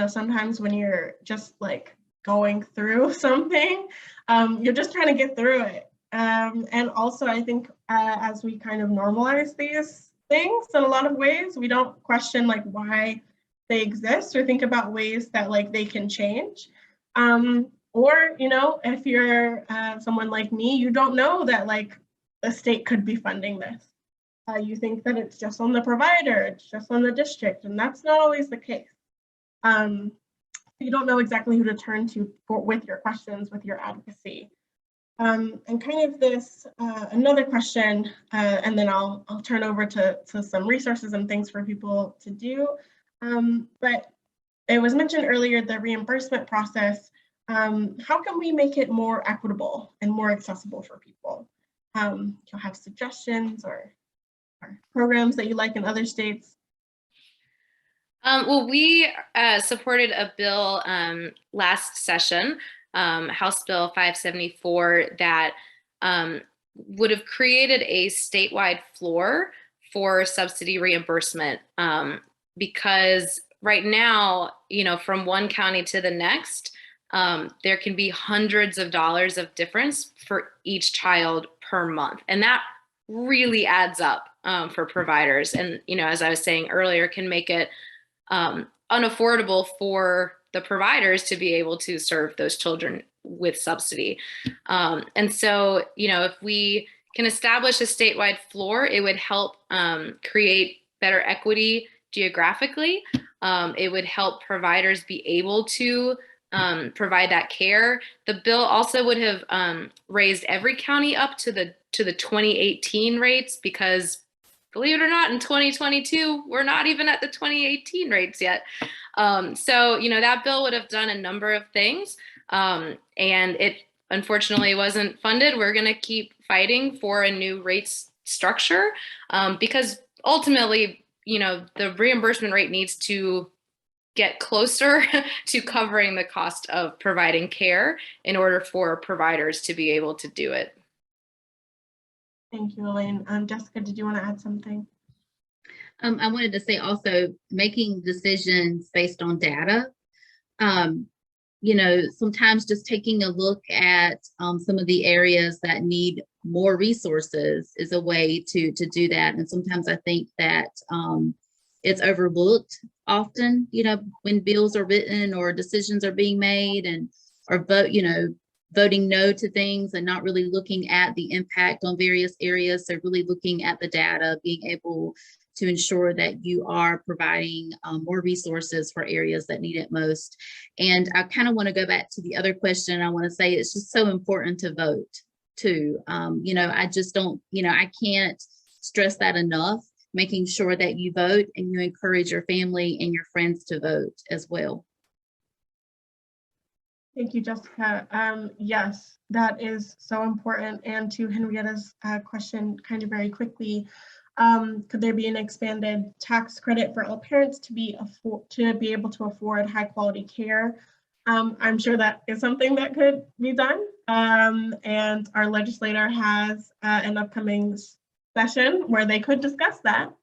sometimes when you're just like going through something, you're just trying to get through it. And also, I think as we kind of normalize these things in a lot of ways, we don't question like why they exist or think about ways that like they can change. Or, if you're someone like me, you don't know that like the state could be funding this. You think that it's just on the provider, it's just on the district, and that's not always the case. You don't know exactly who to turn to with your questions, with your advocacy. And kind of this, another question, and then I'll turn over to some resources and things for people to do. But it was mentioned earlier, the reimbursement process. How can we make it more equitable and more accessible for people? You'll have suggestions or programs that you like in other states? Well, we supported a bill last session, House Bill 574, that would have created a statewide floor for subsidy reimbursement, because right now, from one county to the next, there can be hundreds of dollars of difference for each child per month. And that really adds up for providers. And, as I was saying earlier, can make it unaffordable for the providers to be able to serve those children with subsidy. And so, if we can establish a statewide floor, it would help create better equity geographically. It would help providers be able to provide that care. The bill also would have raised every county up to the 2018 rates, because believe it or not, in 2022, we're not even at the 2018 rates yet. So, that bill would have done a number of things, and it unfortunately wasn't funded. We're going to keep fighting for a new rates structure, because ultimately, the reimbursement rate needs to get closer to covering the cost of providing care in order for providers to be able to do it. Thank you, Elaine. Jessica, did you want to add something? I wanted to say also, making decisions based on data. Sometimes just taking a look at some of the areas that need more resources is a way to do that. And sometimes I think that it's overlooked often, when bills are written or decisions are being made, and or voting no to things and not really looking at the impact on various areas. So really looking at the data, being able to ensure that you are providing more resources for areas that need it most. And I kind of want to go back to the other question. I want to say it's just so important to vote too. I just don't, I can't stress that enough, making sure that you vote and you encourage your family and your friends to vote as well. Thank you, Jessica. Yes, that is so important. And to Henrietta's question, kind of very quickly, could there be an expanded tax credit for all parents to be able to afford high quality care? I'm sure that is something that could be done. And our legislator has an upcoming session where they could discuss that.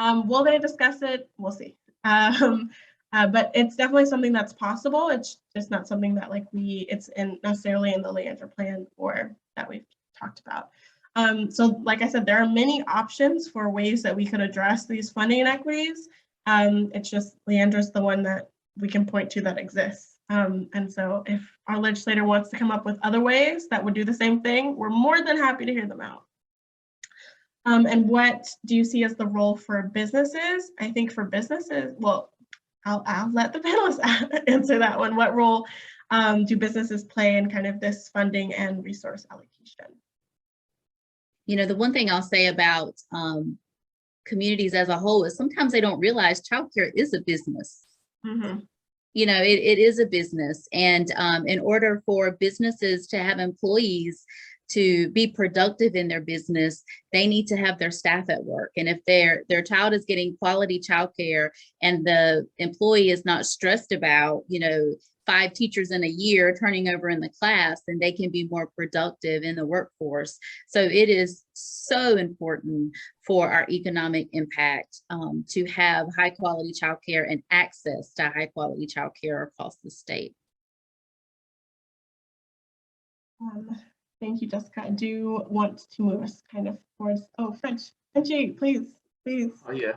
Will they discuss it? We'll see. But it's definitely something that's possible. It's just not something that like it's necessarily in the Leander Plan or that we've talked about. So like I said, there are many options for ways that we could address these funding inequities. It's just Leander's the one that we can point to that exists. And so if our legislator wants to come up with other ways that would do the same thing, we're more than happy to hear them out. And what do you see as the role for businesses? I think for businesses, well, I'll let the panelists answer that one. What role do businesses play in kind of this funding and resource allocation? You know, the one thing I'll say about communities as a whole is sometimes they don't realize childcare is a business. Mm-hmm. You know, it is a business. And in order for businesses to have employees to be productive in their business, they need to have their staff at work. And if their child is getting quality childcare and the employee is not stressed about, you know, 5 teachers in a year turning over in the class, then they can be more productive in the workforce. So it is so important for our economic impact to have high quality childcare and access to high quality childcare across the state. Thank you, Jessica. I do want to move us kind of towards, Frenchie, please. Oh yeah.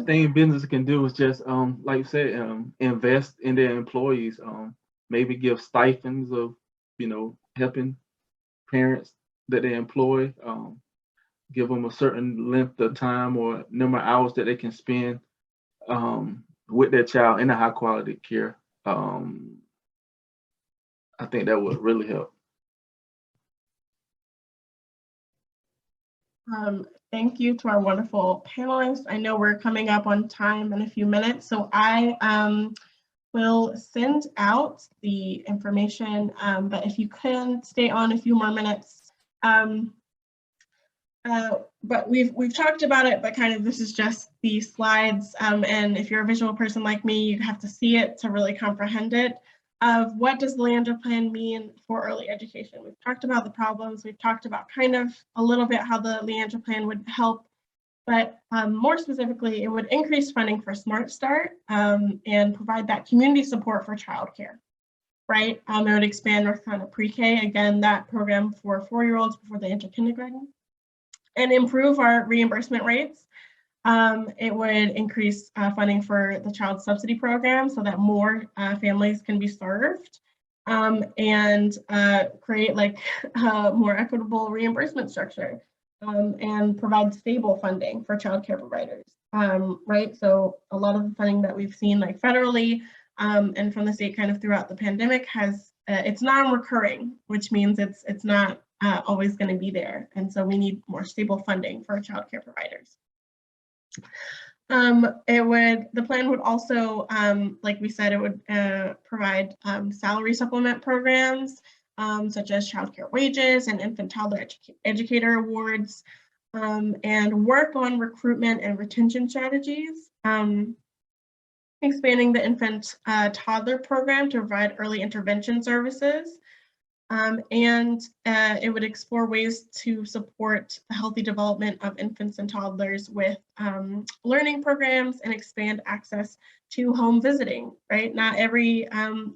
Thing business can do is just, like you said, invest in their employees. Maybe give stipends of, you know, helping parents that they employ. Give them a certain length of time or number of hours that they can spend with their child in a high quality care. I think that would really help. Thank you to our wonderful panelists. I know we're coming up on time in a few minutes, so I will send out the information, but if you can stay on a few more minutes. But we've talked about it, but kind of this is just the slides, and if you're a visual person like me, you have to see it to really comprehend it. Of what does the Leander Plan mean for early education? We've talked about the problems, we've talked about kind of a little bit how the Leander Plan would help, but more specifically, it would increase funding for Smart Start and provide that community support for childcare, right? It would expand North Carolina Pre-K, again, that program for 4-year-olds before they enter kindergarten, and improve our reimbursement rates. It would increase funding for the child subsidy program so that more families can be served, and create like more equitable reimbursement structure, and provide stable funding for childcare providers, right? So a lot of the funding that we've seen like federally and from the state kind of throughout the pandemic has, it's non-recurring, which means it's not always going to be there. And so we need more stable funding for childcare providers. The plan would also, like we said, it would provide salary supplement programs, such as childcare wages and infant toddler educator awards, and work on recruitment and retention strategies, expanding the infant toddler program to provide early intervention services. And it would explore ways to support the healthy development of infants and toddlers with learning programs and expand access to home visiting, right? Not every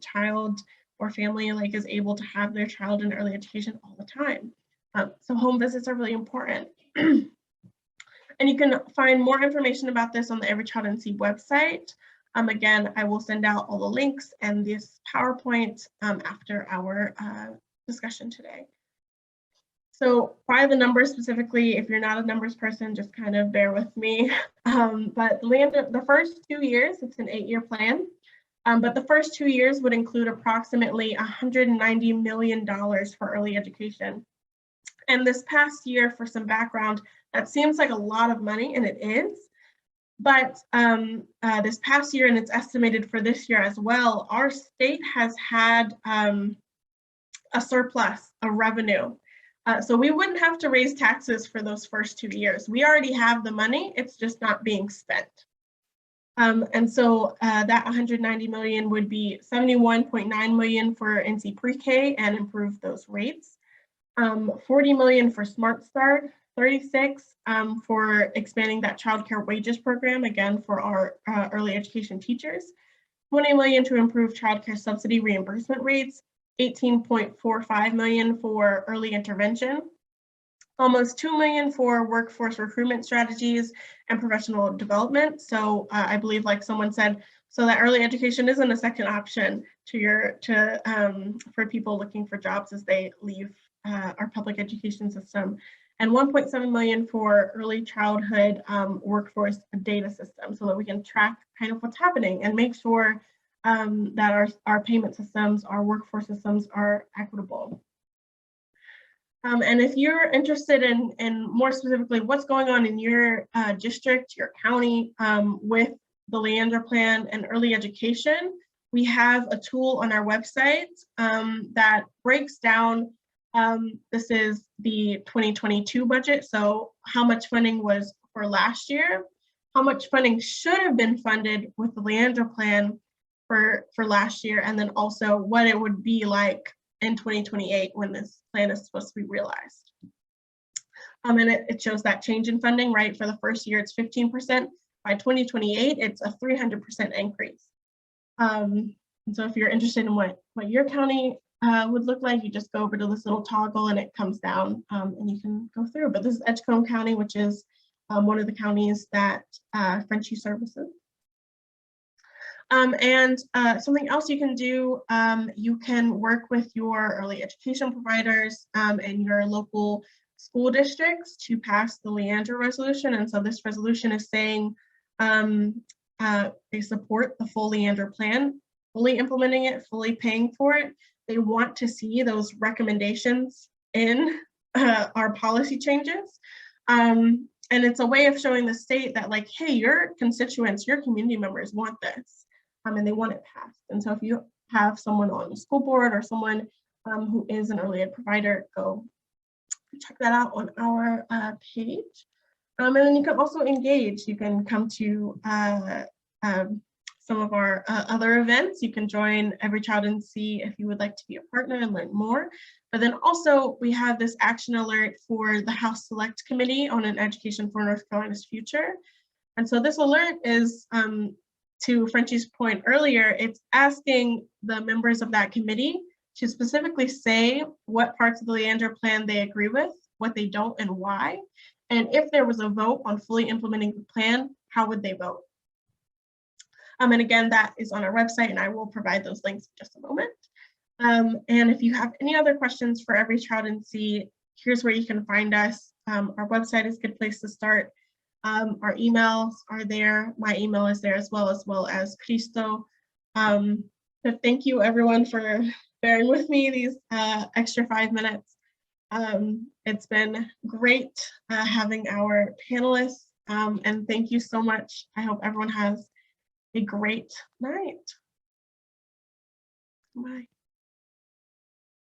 child or family like is able to have their child in early education all the time. So home visits are really important. And you can find more information about this on the Every Child NC website. Again, I will send out all the links and this PowerPoint after our discussion today. So by the numbers specifically, if you're not a numbers person, just kind of bear with me. But the first 2 years, it's an 8-year plan, but the first 2 years would include approximately $190 million for early education. And this past year, for some background, that seems like a lot of money, and it is. But this past year, and it's estimated for this year as well, our state has had a surplus of revenue. So we wouldn't have to raise taxes for those first 2 years. We already have the money, it's just not being spent. And so that 190 million would be 71.9 million for NC Pre-K and improve those rates. 40 million for Smart Start, 36 for expanding that childcare wages program, again, for our early education teachers. 20 million to improve childcare subsidy reimbursement rates, 18.45 million for early intervention, almost 2 million for workforce recruitment strategies and professional development. So I believe, like someone said, so that early education isn't a second option for people looking for jobs as they leave our public education system. And 1.7 million for early childhood workforce data system, so that we can track kind of what's happening and make sure that our payment systems, our workforce systems are equitable. And if you're interested in more specifically what's going on in your district, your county, with the Leander Plan and early education, we have a tool on our website that breaks down, this is the 2022 budget, so how much funding was for last year, how much funding should have been funded with the Leander Plan for last year, and then also what it would be like in 2028 when this plan is supposed to be realized. And it shows that change in funding, right? For the first year, it's 15%. By 2028, it's a 300% increase. And so if you're interested in what your county would look like, you just go over to this little toggle and it comes down and you can go through. But this is Edgecombe County, which is one of the counties that Frenchie services. And something else you can do, you can work with your early education providers and your local school districts to pass the Leander Resolution. And so this resolution is saying they support the full Leander Plan, fully implementing it, fully paying for it. They want to see those recommendations in our policy changes. And it's a way of showing the state that, like, hey, your constituents, your community members want this. And they want it passed. And so if you have someone on the school board or someone who is an early ed provider, go check that out on our page. And then you can also engage. You can come to some of our other events. You can join Every Child in C if you would like to be a partner and learn more. But then also we have this action alert for the House Select Committee on an Education for North Carolina's Future. And so this alert is, to Frenchie's point earlier, it's asking the members of that committee to specifically say what parts of the Leander Plan they agree with, what they don't, and why. And if there was a vote on fully implementing the plan, how would they vote? And again, that is on our website, and I will provide those links in just a moment. And if you have any other questions for Every Child in C, here's where you can find us. Our website is a good place to start. Our emails are there. My email is there as well as Cristo. So thank you everyone for bearing with me these extra 5 minutes. It's been great having our panelists, and thank you so much. I hope everyone has a great night. Bye.